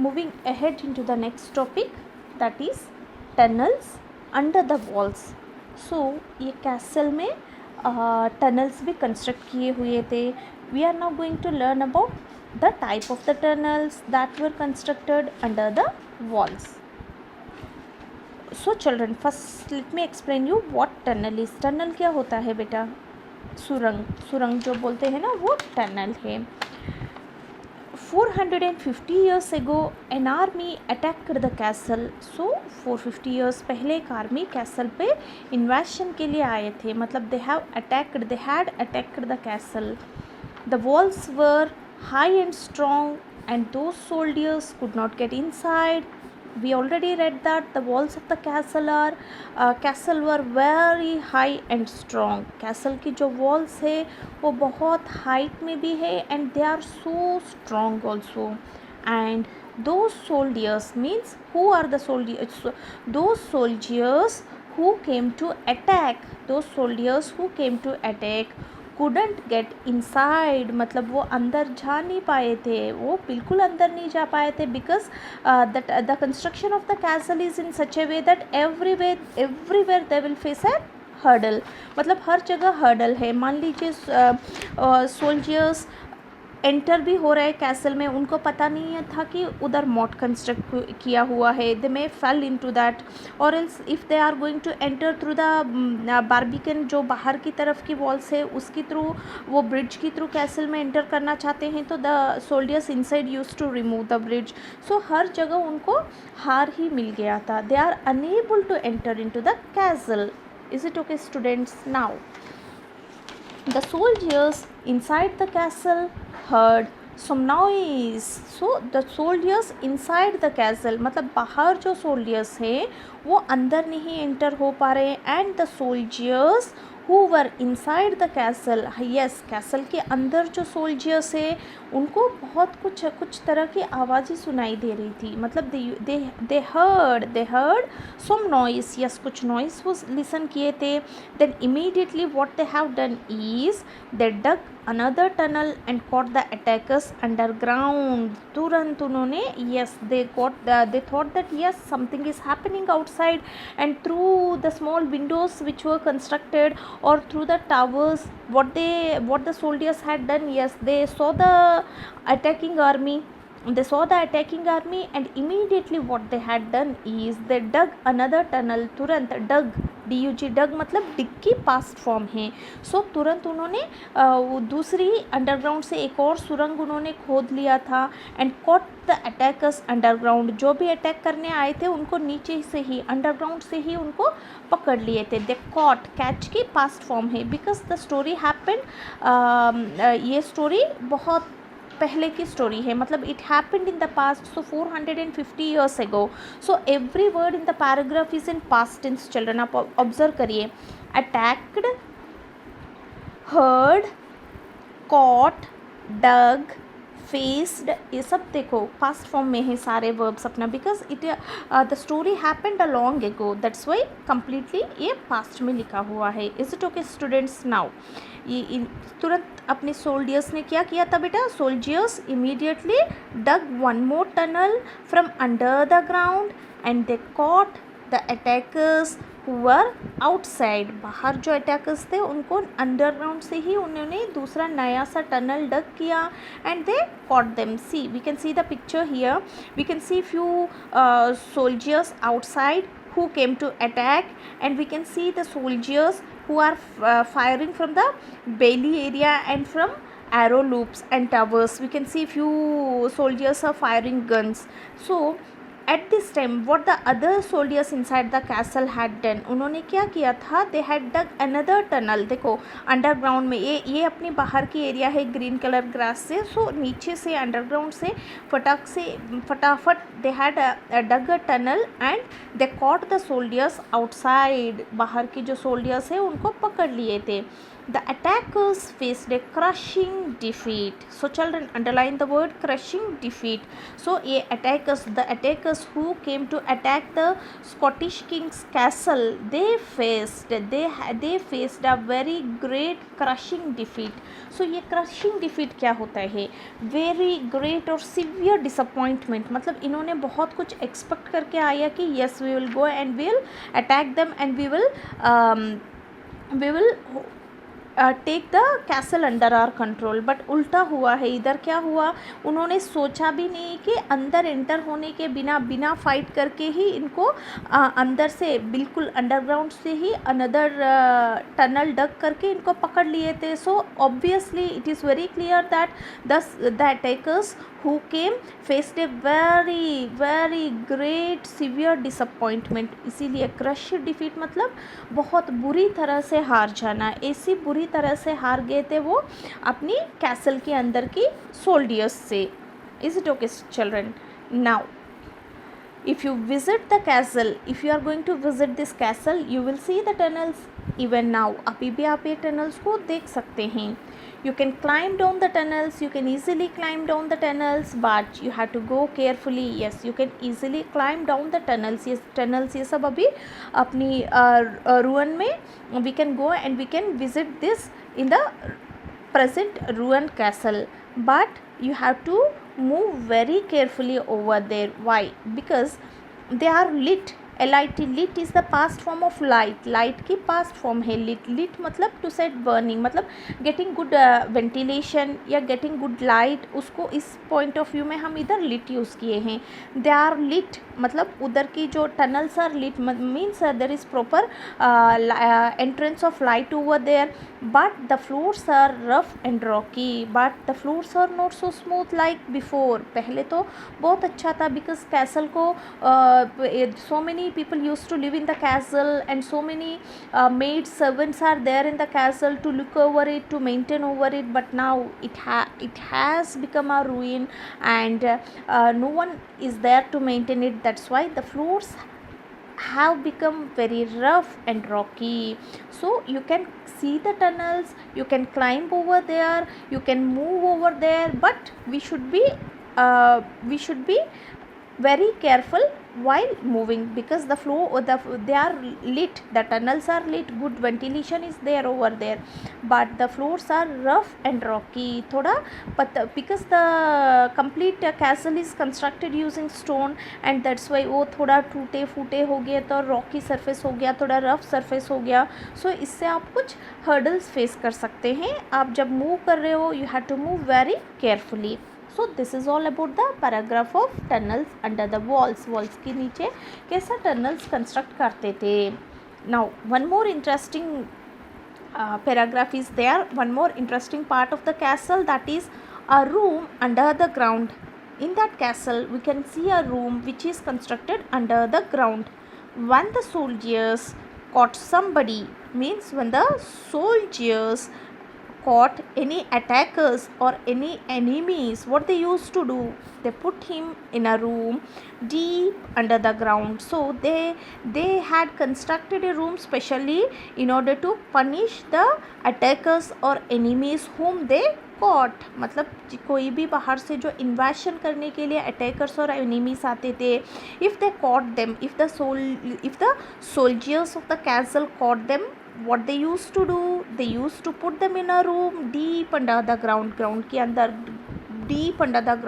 moving ahead into the next topic, that is tunnels under the walls. So ये castle में tunnels भी construct किए हुए थे. We are now going to learn about the type of the tunnels that were constructed under the walls. So children, first let me explain you what tunnel is. Tunnel क्या होता है बेटा? सुरंग जो बोलते हैं ना, वो टनल है. 450 years ago an army attacked the castle. So 450 years पहले एक आर्मी कैसल पे इन्वेशन के लिए आए थे. मतलब they had attacked the castle. The walls were high and strong and those soldiers could not get inside. We already read that the walls of the castle were very high and strong. Castle की जो walls है वो बहुत height में भी है and they are so strong also. And those soldiers means who are the soldiers? Those soldiers who came to attack couldn't get inside. मतलब वो अंदर जा नहीं पाए थे, वो बिल्कुल अंदर नहीं जा पाए थे because the construction of the castle is in such a way that everywhere they will face a hurdle. मतलब हर जगह हर्डल है. मान लीजिए सोल्जर्स एंटर भी हो रहे कैसल में, उनको पता नहीं है था कि उधर मॉट कंस्ट्रक्ट किया हुआ है. They may fail into that और else if they are going to enter through the barbican, जो बाहर की तरफ की वॉल्स है उसकी थ्रू, वो ब्रिज की थ्रू कैसल में एंटर करना चाहते हैं तो the soldiers inside use to remove the bridge. So हर जगह उनको हार ही मिल गया था. They are unable to enter into the castle. Is it okay students? Now the soldiers inside the castle heard some noise. So the soldiers inside the castle, मतलब बाहर जो soldiers हैं वो अंदर नहीं एंटर हो पा रहे. and the soldiers who were inside the castle, yes, castle के अंदर जो soldiers है उनको बहुत कुछ तरह की आवाज़ें सुनाई दे रही थी. मतलब they heard some noise. yes, कुछ noise वो listen किए थे. then immediately what they have done is they dug another tunnel and caught the attackers underground. तुरंत उन्होंने they thought that yes, something is happening outside, and through the small windows which were constructed or through the towers, what the soldiers had done, yes, they saw the attacking army. And immediately what they had done is they dug another tunnel. तुरंत dug मतलब डिग की past form है. सो तुरंत उन्होंने दूसरी underground से एक और सुरंग उन्होंने खोद लिया था. And cot the attackers underground, जो भी अटैक करने आए थे उनको नीचे से ही अंडरग्राउंड से ही उनको पकड़ लिए थे. दे कॉट, कैच की पास्ट फॉर्म है बिकॉज द स्टोरी हैपेंड. ये स्टोरी बहुत पहले की स्टोरी है, मतलब it happened in the past. So 450 years ago. So every word in the paragraph is in past tense. Children आप ऑब्जर्व करिए. Attacked, heard, caught, dug, faced, ये सब देखो पास्ट फॉर्म में है सारे वर्ब्स अपना, because it the story happened a long ago. That's why completely ये पास्ट में लिखा हुआ है. Is it okay students? Now ये तुरंत अपने सोल्जर्स ने क्या किया था बेटा? Soldiers immediately dug one more tunnel from under the ground and they caught the attackers who were outside. बाहर जो अटैकर्स थे उनको अंडरग्राउंड से ही उन्होंने दूसरा नया सा टनल डग किया and they caught them. See, we can see the picture here. We can see few soldiers outside who came to attack, and we can see the soldiers who are firing from the belly area and from arrow loops and towers. We can see few soldiers are firing guns. So at this time what the other soldiers inside the castle had done, उन्होंने क्या किया था? they had dug another tunnel. देखो underground में ये अपनी बाहर की एरिया है ग्रीन कलर ग्रास से. सो नीचे से अंडरग्राउंड से फटाफट they had dug a tunnel and they caught the soldiers outside. बाहर की जो soldiers है उनको पकड़ लिए थे. The attackers faced a crushing defeat. So children, underline the word crushing defeat. So the attackers who came to attack the Scottish king's castle, they faced a very great crushing defeat. So ये crushing defeat क्या होता है? Very great और severe disappointment. मतलब इन्होंने बहुत कुछ expect करके आया कि yes we will go and we will attack them and we will take the castle under our control. But उल्टा हुआ है. इधर क्या हुआ, उन्होंने सोचा भी नहीं कि अंदर एंटर होने के बिना फाइट करके ही इनको अंदर से बिल्कुल अंडरग्राउंड से ही अनदर टनल डग करके इनको पकड़ लिए थे. So obviously it is very clear that the attackers who came faced a very great severe disappointment. इसीलिए क्रश डिफीट मतलब बहुत बुरी तरह से हार जाना. ऐसी बुरी तरह से हार गए थे वो अपनी कैसल के अंदर की सोल्डियर्स से. Is it okay children? Now if you visit the castle, if you are going to visit this castle, you will see the tunnels. Even now अभी भी आप ये tunnels को देख सकते हैं. You can climb down the tunnels, you can easily climb down the tunnels, but you have to go carefully. Yes, you can easily climb down the tunnels. Yes, tunnels ये सब अभी अपनी ruin में we can go and we can visit this in the present ruined castle, but you have to move very carefully over there. Why? Because they are lit. LIT, lit is the past form of light. Light की past form है lit. Lit मतलब to set burning, मतलब getting good ventilation या getting good light. उसको इस point of view में हम इधर lit यूज़ किए हैं. They are lit मतलब उधर की जो tunnels are lit means there is proper entrance of light over there, but the floors are rough and rocky, but the floors are not so smooth like before. पहले तो बहुत अच्छा था because castle को so many people used to live in the castle and so many maid servants are there in the castle to look over it, to maintain over it, but now it has become a ruin and no one is there to maintain it. That's why the floors have become very rough and rocky. So you can see the tunnels, you can climb over there, you can move over there, but we should be very careful while moving because the floor they are lit, the tunnels are lit, good ventilation is there over there, but the floors are rough and rocky thoda because the complete castle is constructed using stone and that's why वो थोड़ा टूटे फूटे हो गए तो Rocky surface हो गया, थोड़ा रफ सरफेस हो गया. सो इससे आप कुछ हर्डल्स फेस कर सकते हैं. आप जब मूव कर रहे हो you have to move very carefully. So this is all about the paragraph of tunnels under the walls. Walls के नीचे कैसा tunnels construct करते थे. Now one more interesting paragraph is there. One more interesting part of the castle, that is a room under the ground. In that castle we can see a room which is constructed under the ground. When the soldiers caught somebody, means when the soldiers caught any attackers or any enemies, what they used to do, they put him in a room deep under the ground. So they had constructed a room specially in order to punish the attackers or enemies whom they caught. मतलब कोई भी बाहर से जो इन्वेशन करने के लिए attackers और एनिमीज आते थे, if they caught them, if the soldiers of the castle caught them, what they used to do, they used to put them in a room deep under the ground. Ground के अंदर deep under the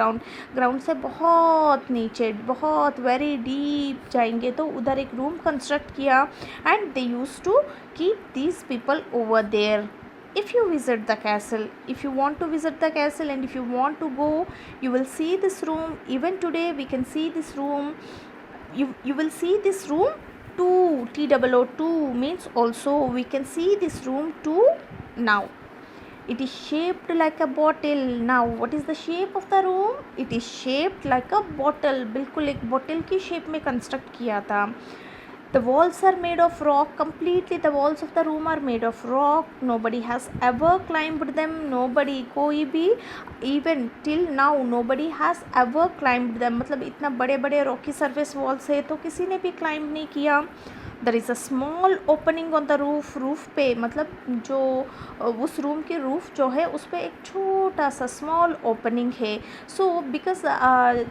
ground से बहुत नीचे, बहुत very deep जाएंगे तो उधर एक रूम कंस्ट्रक्ट किया and they use to keep these people over there. If you visit the castle, if you want to visit the castle and if you want to go, you will see this room. Even today we can see this room. You will see this room too. TOO means also we can see this room too. Now it is shaped like a bottle. Now what is the shape of the room? It is shaped like a bottle. बिल्कुल एक bottle की shape में construct किया था. The walls are made of rock. Completely the walls of the room are made of rock. Nobody has ever climbed them. Nobody, कोई भी, even till now nobody has ever climbed them. मतलब इतना बड़े बड़े rocky surface walls है तो किसी ने भी climb नहीं किया. There is a small opening on the roof पे मतलब जो उस रूम की रूफ जो है उस पे एक छोटा सा स्मॉल ओपनिंग है. So because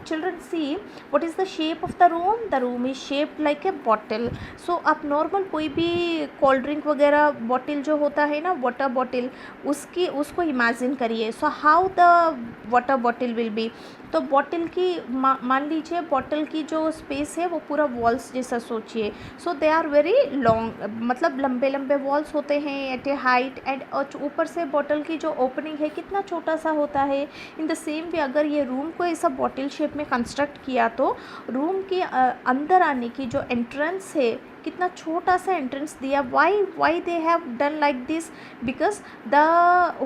children see what is the shape of the room is shaped like a bottle. So आप नॉर्मल कोई भी कोल्ड ड्रिंक वगैरह बॉटल जो होता है ना वाटर बॉटल उसको इमेजिन करिए. So how the water bottle will be. तो बॉटल की मान लीजिए बॉटल की जो स्पेस है वो पूरा वॉल्स जैसा सोचिए. सो दे आर वेरी लॉन्ग मतलब लंबे लंबे वॉल्स होते हैं एट ए हाइट एंड ऊपर से बॉटल की जो ओपनिंग है कितना छोटा सा होता है. इन द सेम वे अगर ये रूम को ऐसा बॉटल शेप में कंस्ट्रक्ट किया तो रूम के अंदर आने की जो एंट्रेंस है कितना छोटा सा एंट्रेंस दिया. Why they have done like this because the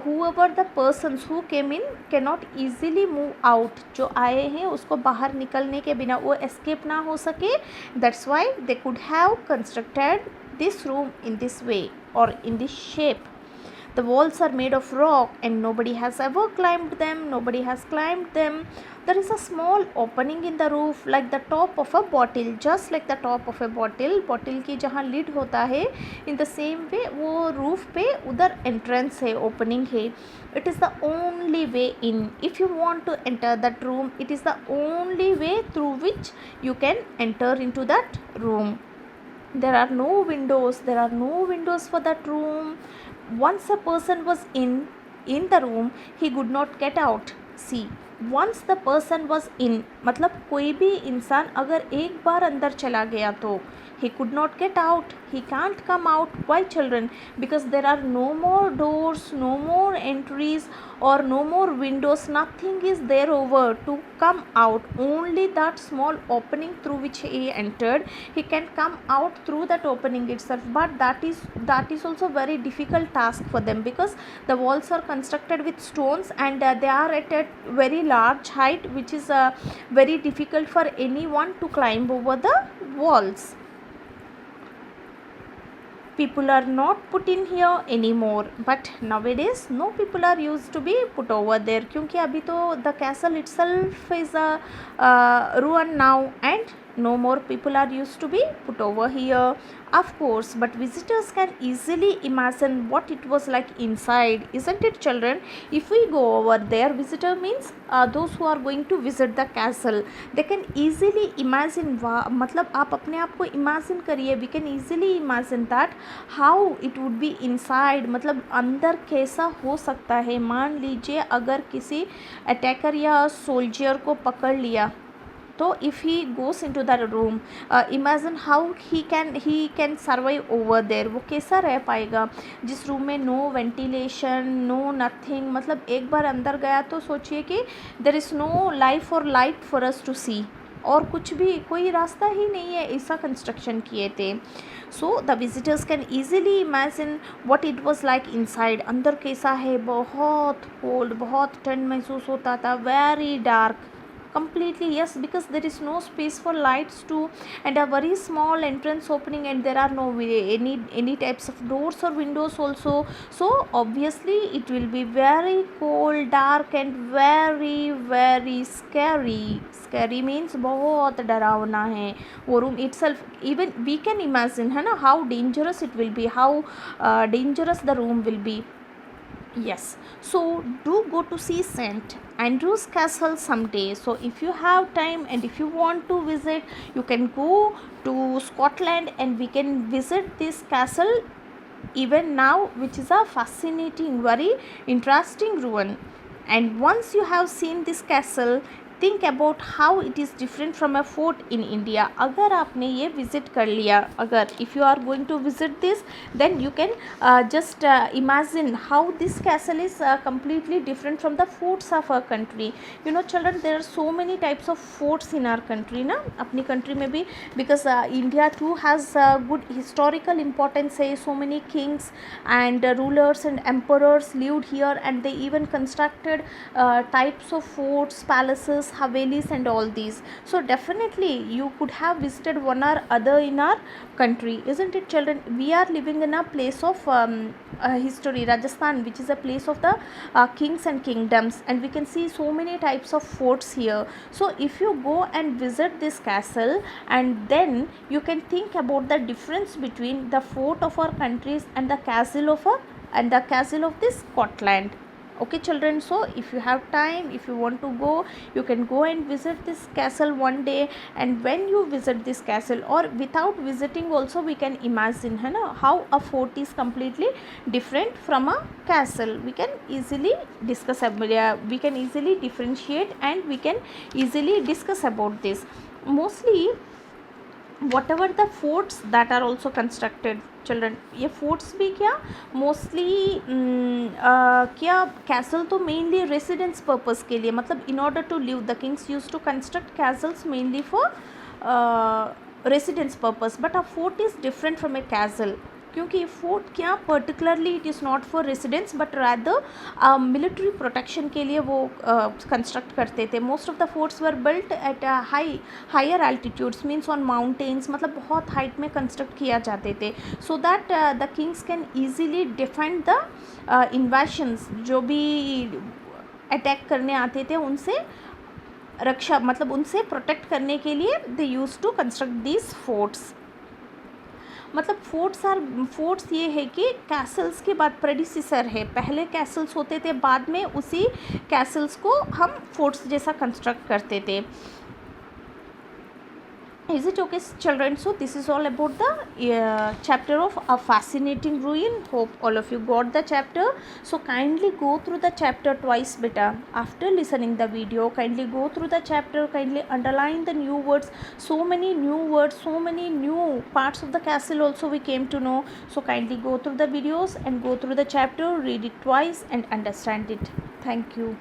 whoever the persons who came in cannot easily move out. जो आए हैं उसको बाहर निकलने के बिना वो एस्केप ना हो सके. That's why they could have constructed this room in this way or in this shape. The walls are made of rock and nobody has ever climbed them. Nobody has climbed them. There is a small opening in the roof like the top of a bottle, just like the top of a bottle. Bottle की जहाँ lid होता है in the same way वो roof पे उधर entrance है, opening है. It is the only way in. If you want to enter that room, it is the only way through which you can enter into that room. There are no windows for that room. Once a person was in the room, he could not get out. See, once the person was in मतलब कोई भी इंसान अगर एक बार अंदर चला गया तो he could not get out, he can't come out. Why children? Because there are no more doors, no more entries or no more windows, nothing is there over to come out, only that small opening through which he entered. He can come out through that opening itself, but that is also very difficult task for them because the walls are constructed with stones and they are at a very large height which is very difficult for anyone to climb over the walls. People are not put in here anymore, but nowadays no people are used to be put over there क्योंकि अभी तो the castle itself is a ruin now and no more people are used to be put over here. Of course, but visitors can easily imagine what it was like inside, isn't it children? If we go over there, visitor means those who are going to visit the castle, they can easily imagine मतलब आप अपने आप को imagine करिए. We can easily imagine that how it would be inside. मतलब अंदर कैसा हो सकता है. मान लीजिए अगर किसी अटैकर या सोल्जर को पकड़ लिया तो if he goes into that room, imagine how he can survive over there. वो कैसा रह पाएगा जिस रूम में नो वेंटिलेशन नो नथिंग. मतलब एक बार अंदर गया तो सोचिए कि देयर इज़ नो लाइफ और लाइट फॉर अस टू सी, और कुछ भी कोई रास्ता ही नहीं है. ऐसा कंस्ट्रक्शन किए थे. So the visitors can easily imagine what it was like inside. अंदर कैसा है, बहुत कोल्ड, बहुत ठंड महसूस होता था, very dark completely. Yes, because there is no space for lights too and a very small entrance opening and there are no any types of doors or windows also. So obviously it will be very cold, dark and very scary means बहुत डरावना है वो room itself. Even we can imagine है ना how dangerous it will be, how dangerous the room will be. Yes, so do go to see St. Andrew's Castle someday. So if you have time and if you want to visit, you can go to Scotland and we can visit this castle even now, which is a fascinating, very interesting ruin. And once you have seen this castle, think about how it is different from a fort in India. अगर आपने ये visit कर लिया, अगर if you are going to visit this then you can just imagine how this castle is completely different from the forts of our country. You know children, there are so many types of forts in our country ना, अपनी country में भी, because India too has good historical importance है. So many kings and rulers and emperors lived here and they even constructed types of forts, palaces palace, havelis and all these. So definitely you could have visited one or other in our country, isn't it children? We are living in a place of history, Rajasthan, which is a place of the kings and kingdoms, and we can see so many types of forts here. So if you go and visit this castle, and then you can think about the difference between the fort of our countries and the castle of this Scotland. Okay children, so if you have time, if you want to go, you can go and visit this castle one day. And when you visit this castle, or without visiting also, we can imagine है ना, how a fort is completely different from a castle. We can easily discuss we can easily differentiate, and we can easily discuss about this. Mostly whatever the forts that are also constructed children, ये forts भी क्या mostly क्या castle तो mainly residence purpose के लिए, मतलब in order to live, the kings used to construct castles mainly for residence purpose. But a fort is different from a castle, क्योंकि fort क्या particularly it is not for residence but rather military protection के लिए वो construct करते थे. Most of the forts were built at higher altitudes, means on mountains, मतलब बहुत height में कंस्ट्रक्ट किया जाते थे, so that the kings can easily defend the invasions. जो भी अटैक करने आते थे उनसे रक्षा, मतलब उनसे प्रोटेक्ट करने के लिए they use to construct these forts. मतलब फोर्ट्स ये है कि कैसल्स के बाद प्रेडिसिसर है. पहले कैसल्स होते थे, बाद में उसी कैसल्स को हम फोर्ट्स जैसा कंस्ट्रक्ट करते थे. Is it okay children? So this is all about the chapter of A Fascinating Ruin. Hope all of you got the chapter. So kindly go through the chapter twice beta. After listening the video, kindly go through the chapter, kindly underline the new words. So many new words, so many new parts of the castle also we came to know. So kindly go through the videos and go through the chapter, read it twice and understand it. Thank you.